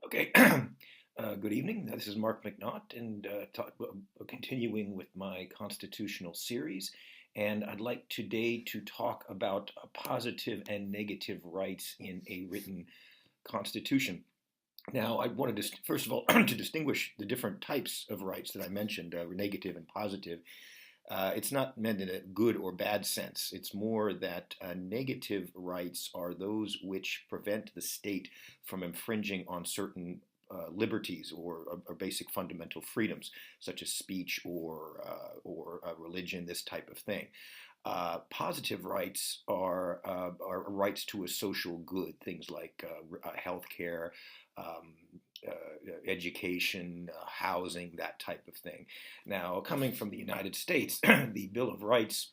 Okay, good evening. This is Mark McNaught, and continuing with my constitutional series. And I'd like today to talk about positive and negative rights in a written constitution. Now, I wanted to, first of all, to distinguish the different types of rights that I mentioned, negative and positive. It's not meant in a good or bad sense. It's more that negative rights are those which prevent the state from infringing on certain liberties or basic fundamental freedoms, such as speech or religion, this type of thing. Positive rights are rights to a social good, things like health care, um, education, housing, that type of thing. Now, coming from the United States, the Bill of Rights,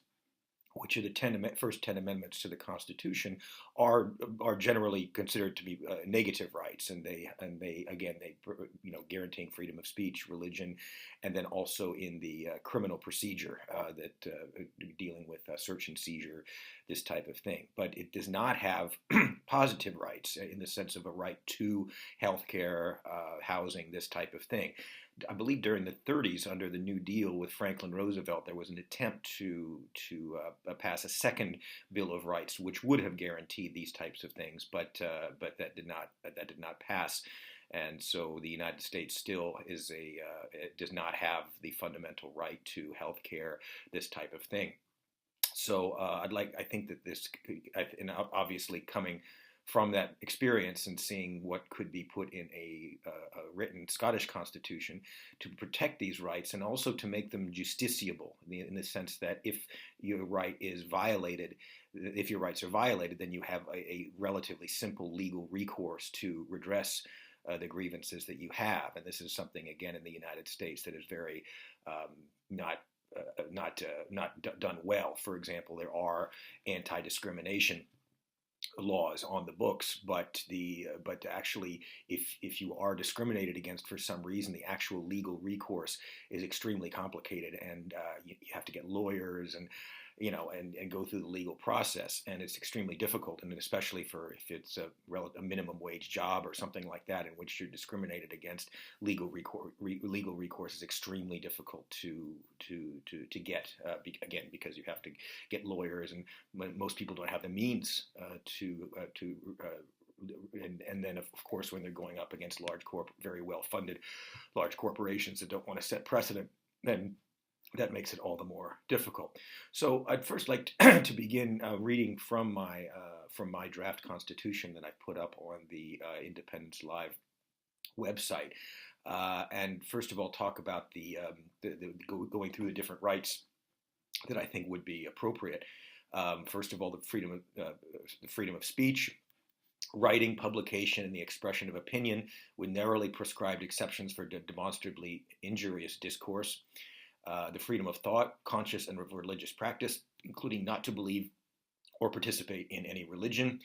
which are the first 10 amendments to the Constitution, are generally considered to be negative rights, and they again they guaranteeing freedom of speech, religion, and then also in the criminal procedure that dealing with search and seizure, this type of thing. But it does not have positive rights in the sense of a right to health care, housing, this type of thing. I believe during the 30s, under the New Deal with Franklin Roosevelt, there was an attempt to pass a second Bill of Rights, which would have guaranteed these types of things, but that did not pass. And so the United States still it does not have the fundamental right to health care, this type of thing. So I think that this, and obviously coming from that experience and seeing what could be put in a written Scottish constitution to protect these rights and also to make them justiciable in the sense that if your rights are violated, then you have a relatively simple legal recourse to redress the grievances that you have. And this is something, again, in the United States that is very not done well. For example, there are anti-discrimination laws on the books, but actually, if you are discriminated against for some reason, the actual legal recourse is extremely complicated, and you have to get lawyers and go through the legal process, and it's extremely difficult, and especially for if it's a minimum wage job or something like that in which you're discriminated against, legal recourse is extremely difficult to get, again, because you have to get lawyers, and most people don't have the means and then of course when they're going up against very well funded large corporations that don't want to set precedent, then that makes it all the more difficult. So I'd first like to begin reading from my draft constitution that I put up on the Independence Live website, and first of all talk about going through the different rights that I think would be appropriate. First of all, the freedom of speech, writing, publication, and the expression of opinion with narrowly prescribed exceptions for demonstrably injurious discourse. The freedom of thought, conscious and religious practice, including not to believe or participate in any religion,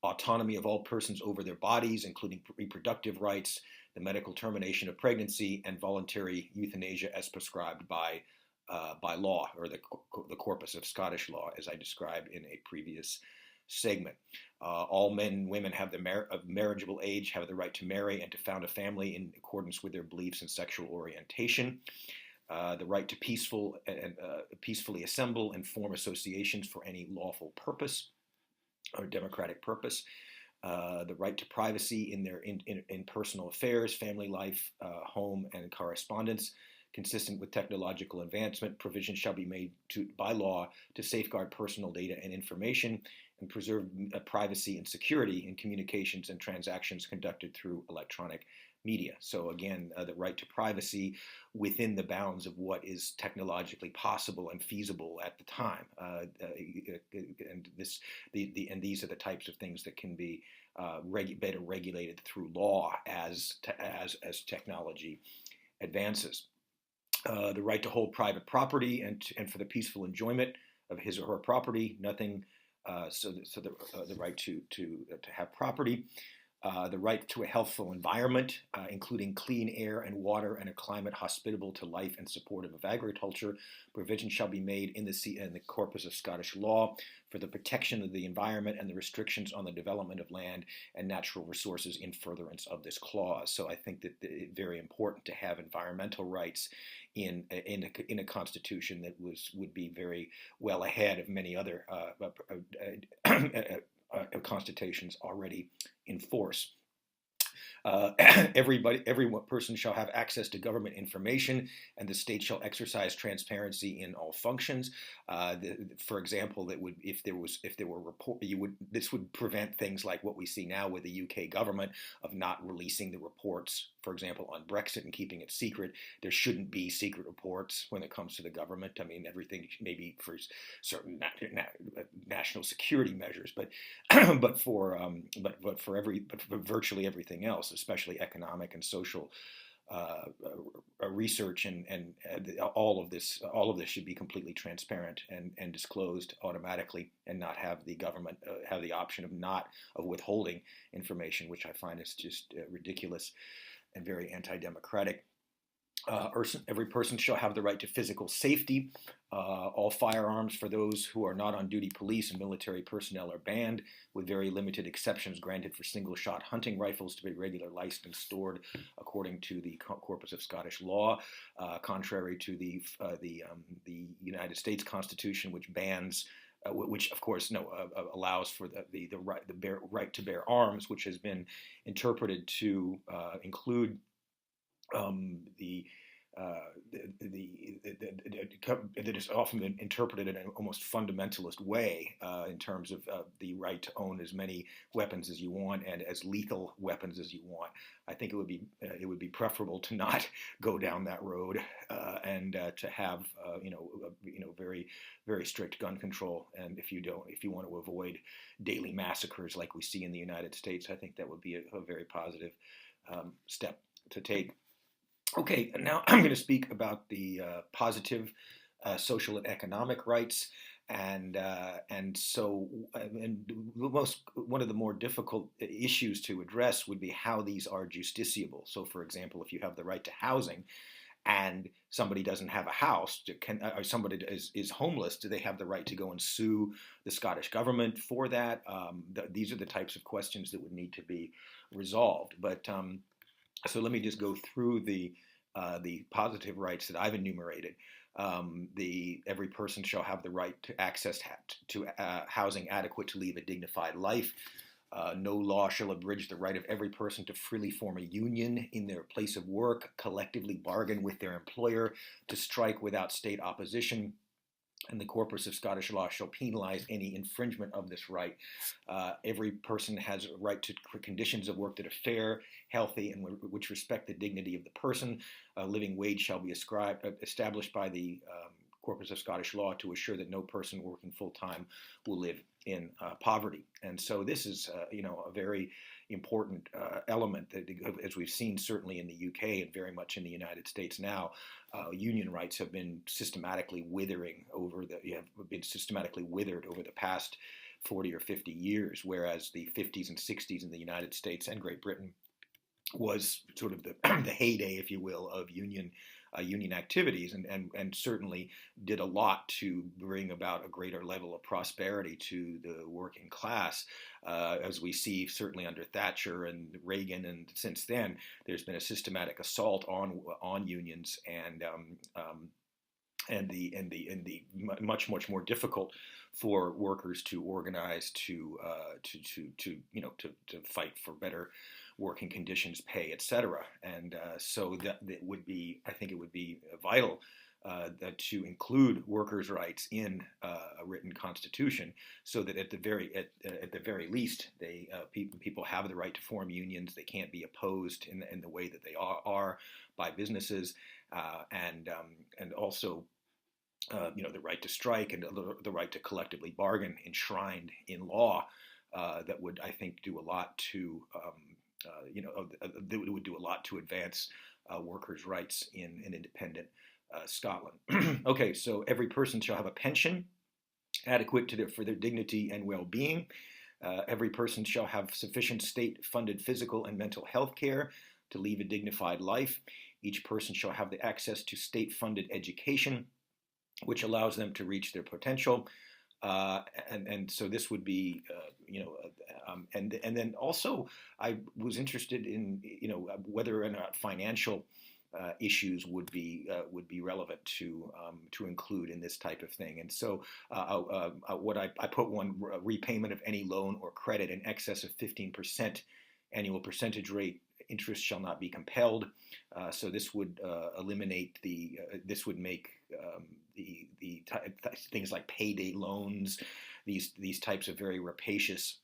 autonomy of all persons over their bodies, including reproductive rights, the medical termination of pregnancy, and voluntary euthanasia as prescribed by law, or the corpus of Scottish law, as I described in a previous segment. All men and women of marriageable age have the right to marry and to found a family in accordance with their beliefs and sexual orientation. The right to peacefully assemble and form associations for any lawful purpose or democratic purpose. The right to privacy in personal affairs, family life, home, and correspondence. Consistent with technological advancement, provision shall be made by law to safeguard personal data and information and preserve privacy and security in communications and transactions conducted through electronic media. So again, the right to privacy within the bounds of what is technologically possible and feasible at the time, and these are the types of things that can be better regulated through law as technology advances. The right to hold private property and for the peaceful enjoyment of his or her property. Nothing. So the right to have property. the right to a healthful environment, including clean air and water and a climate hospitable to life and supportive of agriculture. Provision shall be made in the corpus of Scottish law for the protection of the environment and the restrictions on the development of land and natural resources in furtherance of this clause. So I think that it's very important to have environmental rights in a constitution that would be very well ahead of many other constitutions already in force. Every person shall have access to government information, and the state shall exercise transparency in all functions. For example, if there were report, this would prevent things like what we see now with the UK government of not releasing the reports, for example, on Brexit and keeping it secret. There shouldn't be secret reports when it comes to the government. I mean, everything maybe for certain national security measures, but for virtually everything else, especially economic and social research and all of this should be completely transparent and disclosed automatically, and not have the government have the option of withholding information, which I find is just ridiculous and very anti-democratic. Every person shall have the right to physical safety. All firearms for those who are not on duty police and military personnel are banned, with very limited exceptions granted for single-shot hunting rifles to be regular licensed and stored according to the corpus of Scottish law, contrary to the United States Constitution, which bans. Which, of course, allows for the right to bear arms, which has been interpreted to include that has often been interpreted in an almost fundamentalist way in terms of the right to own as many weapons as you want and as lethal weapons as you want. I think it would be preferable to not go down that road and to have very, very strict gun control. And if you want to avoid daily massacres like we see in the United States, I think that would be a very positive step to take. Okay, now I'm going to speak about the positive social and economic rights, and one of the more difficult issues to address would be how these are justiciable. So, for example, if you have the right to housing, and somebody doesn't have a house, or somebody is homeless, do they have the right to go and sue the Scottish government for that? These are the types of questions that would need to be resolved. But so let me just go through the positive rights that I've enumerated. Every person shall have the right to access to housing adequate to lead a dignified life. No law shall abridge the right of every person to freely form a union in their place of work, collectively bargain with their employer, to strike without state opposition. And the corpus of Scottish law shall penalize any infringement of this right. Every person has a right to conditions of work that are fair, healthy, and which respect the dignity of the person. A living wage shall be established by the corpus of Scottish law to assure that no person working full-time will live in poverty. And so this is, a very important element that, as we've seen certainly in the UK and very much in the United States now, union rights have been systematically withered over the past 40 or 50 years, whereas the 50s and 60s in the United States and Great Britain was sort of the heyday, if you will, of union activities, and certainly did a lot to bring about a greater level of prosperity to the working class. As we see certainly under Thatcher and Reagan, and since then, there's been a systematic assault on unions and the much more difficult for workers to organize to fight for better working conditions, pay, etc. And so that I think it would be vital to include workers' rights in a written constitution, so that at the very least, people have the right to form unions. They can't be opposed in the way that they are by businesses, and also the right to strike and the right to collectively bargain enshrined in law. That would, I think, do a lot to that would do a lot to advance workers' rights in an independent Scotland. Okay, so every person shall have a pension adequate for their dignity and well-being. Every person shall have sufficient state-funded physical and mental health care to lead a dignified life. Each person shall have the access to state-funded education, which allows them to reach their potential. And so this would be, and then also I was interested in, whether or not financial issues would be relevant to include in this type of thing. And so what I put one, repayment of any loan or credit in excess of 15% annual percentage rate interest shall not be compelled. So this would eliminate this would make things like payday loans, these types of very rapacious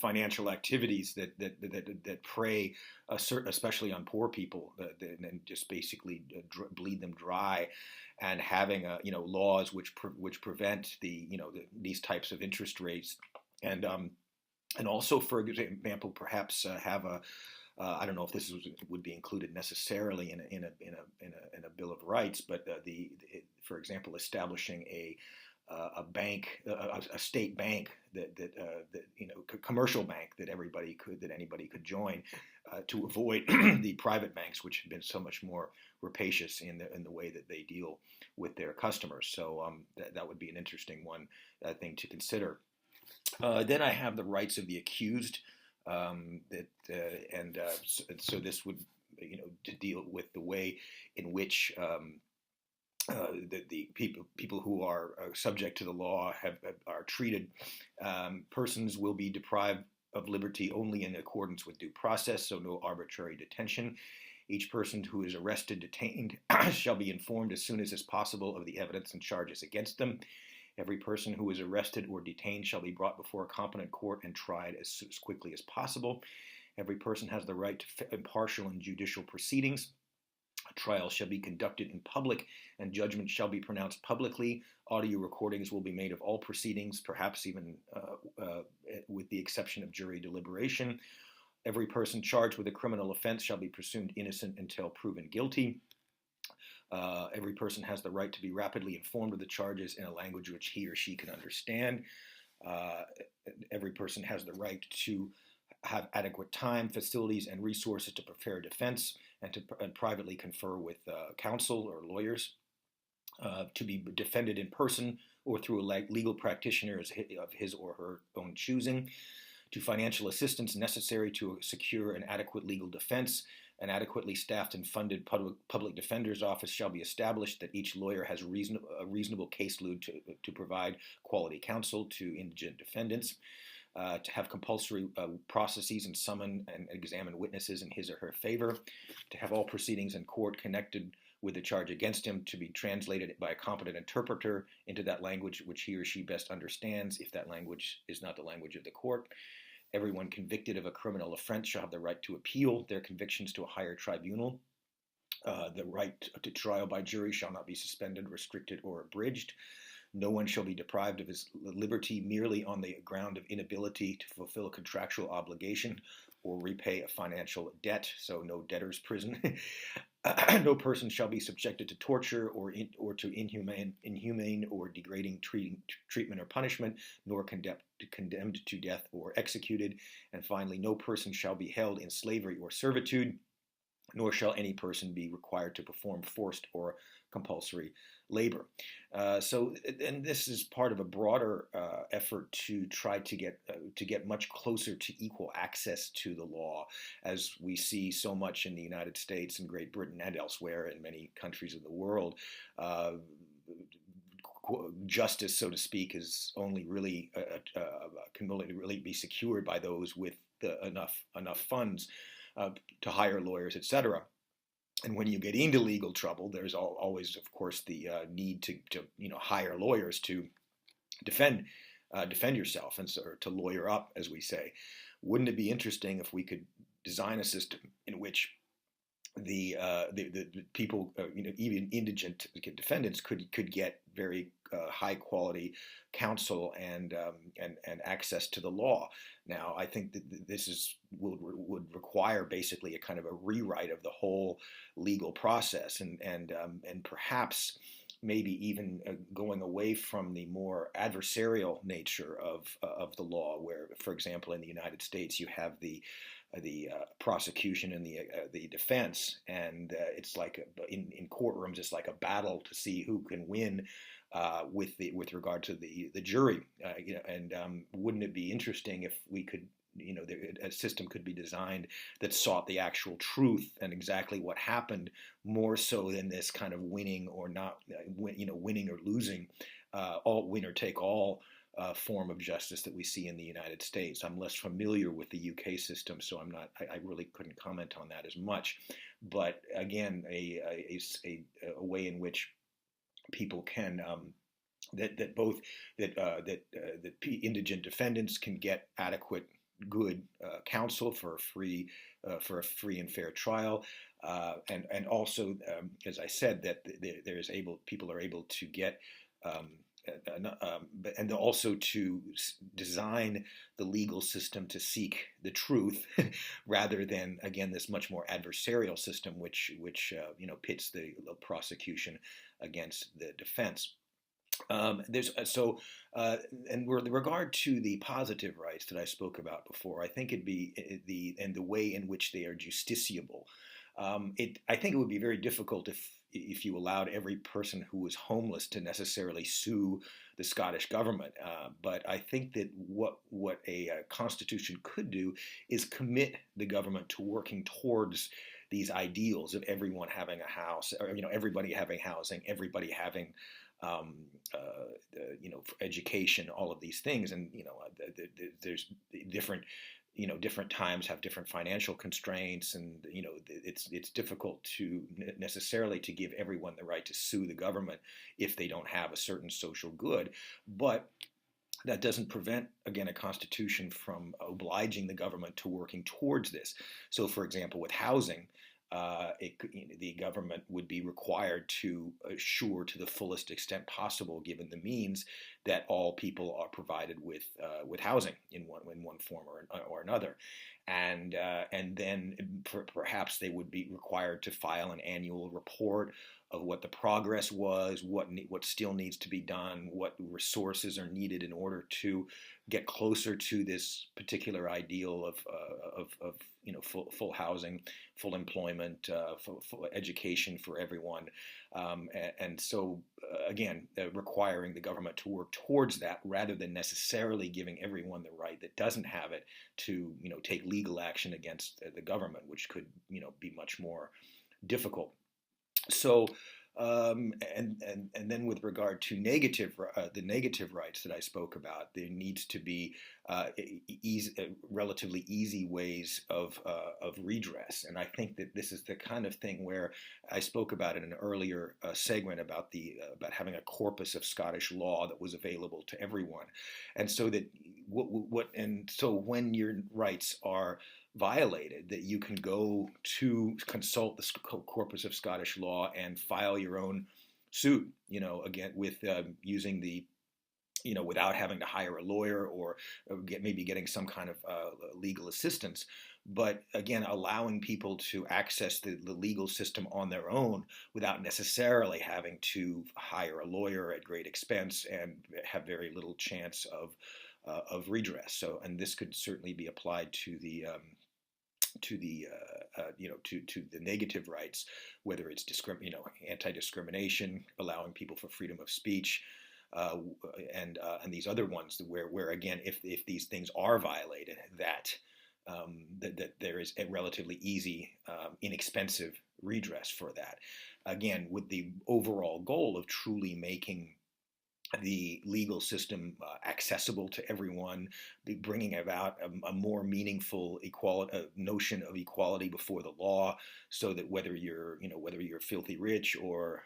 financial activities that prey, especially on poor people, and just basically bleed them dry, and having laws which prevent these types of interest rates, and also, for example, perhaps have a I don't know if this would be included necessarily in a Bill of Rights, but for example, establishing a bank, a state bank that commercial bank that anybody could join, to avoid the private banks, which have been so much more rapacious in the way that they deal with their customers. So that would be an interesting one thing to consider. Then I have the rights of the accused. So this would, to deal with the way in which the people who are subject to the law are treated. Persons will be deprived of liberty only in accordance with due process, so no arbitrary detention. Each person who is arrested, detained, shall be informed as soon as is possible of the evidence and charges against them. Every person who is arrested or detained shall be brought before a competent court and tried as quickly as possible. Every person has the right to impartial and judicial proceedings. A trial shall be conducted in public, and judgment shall be pronounced publicly. Audio recordings will be made of all proceedings, perhaps even with the exception of jury deliberation. Every person charged with a criminal offense shall be presumed innocent until proven guilty. Every person has the right to be rapidly informed of the charges in a language which he or she can understand. Every person has the right to have adequate time, facilities, and resources to prepare a defense and to privately confer with counsel or lawyers, to be defended in person or through a legal practitioner of his or her own choosing, to financial assistance necessary to secure an adequate legal defense. An adequately staffed and funded public defender's office shall be established, that each lawyer has a reasonable caseload to provide quality counsel to indigent defendants, to have compulsory processes and summon and examine witnesses in his or her favor, to have all proceedings in court connected with the charge against him to be translated by a competent interpreter into that language which he or she best understands, if that language is not the language of the court. Everyone convicted of a criminal offense shall have the right to appeal their convictions to a higher tribunal. The right to trial by jury shall not be suspended, restricted, or abridged. No one shall be deprived of his liberty merely on the ground of inability to fulfill a contractual obligation or repay a financial debt, so no debtor's prison. No person shall be subjected to torture or to inhumane or degrading treatment or punishment, nor condemned to death or executed. And finally, no person shall be held in slavery or servitude, nor shall any person be required to perform forced or compulsory labor. And this is part of a broader effort to try to get much closer to equal access to the law, as we see so much in the United States and Great Britain and elsewhere in many countries of the world. Justice, so to speak, is only really can only really be secured by those with enough funds to hire lawyers, etc. And when you get into legal trouble, there's always, of course, the need to hire lawyers to defend yourself, and or to lawyer up, as we say. Wouldn't it be interesting if we could design a system in which the people, even indigent defendants, could get very high quality counsel and access to the law? Now, I think that this would require basically a kind of a rewrite of the whole legal process, and perhaps maybe even going away from the more adversarial nature of the law, where, for example, in the United States, you have the prosecution and the defense, and it's like in courtrooms, it's like a battle to see who can win with regard to the jury. And wouldn't it be interesting if we could, a system could be designed that sought the actual truth and exactly what happened, more so than this kind of winning or not, winning or losing, all winner take all form of justice that we see in the United States. I'm less familiar with the UK system, so I really couldn't comment on that as much. But again, a way in which people can that indigent defendants can get adequate, good counsel for a free and fair trial, and also, as I said, that people are able to get. And also to design the legal system to seek the truth, rather than, again, this much more adversarial system, which pits the prosecution against the defense. And with regard to the positive rights that I spoke about before, I think it'd be the way in which they are justiciable. I think it would be very difficult if you allowed every person who was homeless to necessarily sue the Scottish government. But I think that what a constitution could do is commit the government to working towards these ideals of everyone having a house, or everybody having housing, everybody having education, all of these things. And there's different times have different financial constraints, and it's difficult to necessarily to give everyone the right to sue the government if they don't have a certain social good. But that doesn't prevent, again, a constitution from obliging the government to working towards this. So, for example, with housing, the government would be required to assure to the fullest extent possible, given the means, that all people are provided with housing in one form or another, and then perhaps they would be required to file an annual report of what the progress was, what still needs to be done, what resources are needed in order to get closer to this particular ideal of full housing, full employment, full education for everyone, and so again, requiring the government to work towards that, rather than necessarily giving everyone the right that doesn't have it to take legal action against the government, which could be much more difficult. So, and then with regard to the negative rights that I spoke about, there needs to be relatively easy ways of redress, and I think that this is the kind of thing where I spoke about in an earlier segment about having a corpus of Scottish law that was available to everyone, and so that so when your rights are violated, that you can go to consult the corpus of Scottish law and file your own suit, again, with using the, without having to hire a lawyer or maybe getting some kind of legal assistance. But again, allowing people to access the legal system on their own without necessarily having to hire a lawyer at great expense and have very little chance of redress. So, and this could certainly be applied to the negative rights, whether it's anti-discrimination, allowing people for freedom of speech, and these other ones where again, if these things are violated, that there is a relatively easy, inexpensive redress for that. Again, with the overall goal of truly making the legal system accessible to everyone, bringing about a more meaningful notion of equality before the law, so that whether you're filthy rich or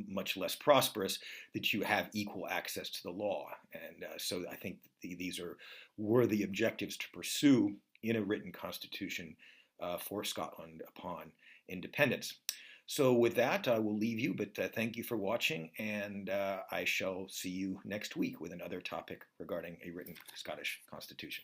much less prosperous, that you have equal access to the law. And so I think these are worthy objectives to pursue in a written constitution for Scotland upon independence. So with that, I will leave you, but thank you for watching, and I shall see you next week with another topic regarding a written Scottish Constitution.